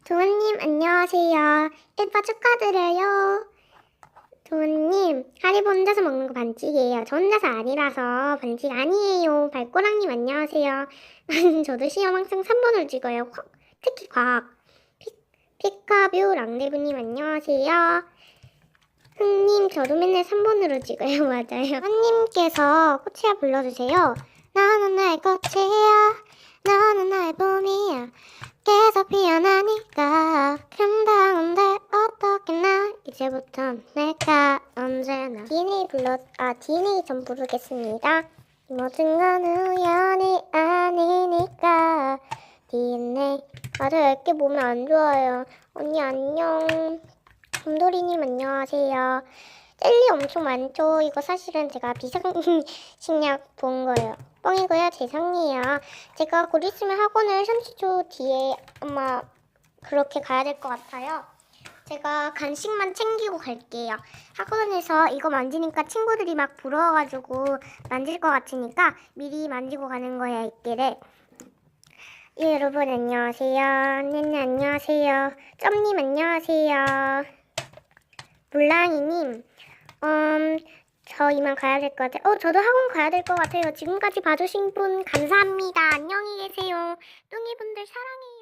도훈님 안녕하세요. 1파 축하드려요. 도훈님 하리보 혼자서 먹는 거 반칙이에요. 저 혼자서 아니라서 반칙 아니에요. 발꼬랑님 안녕하세요. 저도 시험 항상 3번을 찍어요. 특히 과학. 피카뷰 랑데브님 안녕하세요. 흥님 저도 맨날 3번으로 찍어요. 맞아요. 한님께서 꽃이야 불러주세요. 나는 나의 꽃이야. 너는 나의 봄이야. 계속 피어나니까 금방인데 어떻게 나 이제부터 내가 언제나 DNA 좀 부르겠습니다. 모든 건 우연이 아니니까 DNA 맞아요. 이렇게 보면 안 좋아요. 언니 안녕. 곰돌이님 안녕하세요. 젤리 엄청 많죠? 이거 사실은 제가 비상식약 본 거예요. 뻥이고요. 죄송해요. 제가 곧 있으면 학원을 30초 뒤에 아마 그렇게 가야 될 것 같아요. 제가 간식만 챙기고 갈게요. 학원에서 이거 만지니까 친구들이 막 부러워가지고 만질 것 같으니까 미리 만지고 가는 거야, 있기를. 예, 여러분 안녕하세요. 네네 안녕하세요. 점님 안녕하세요. 물랑이님 저 이만 가야 될 것 같아요. 저도 학원 가야 될 것 같아요. 지금까지 봐주신 분 감사합니다. 안녕히 계세요. 뚱이분들 사랑해요.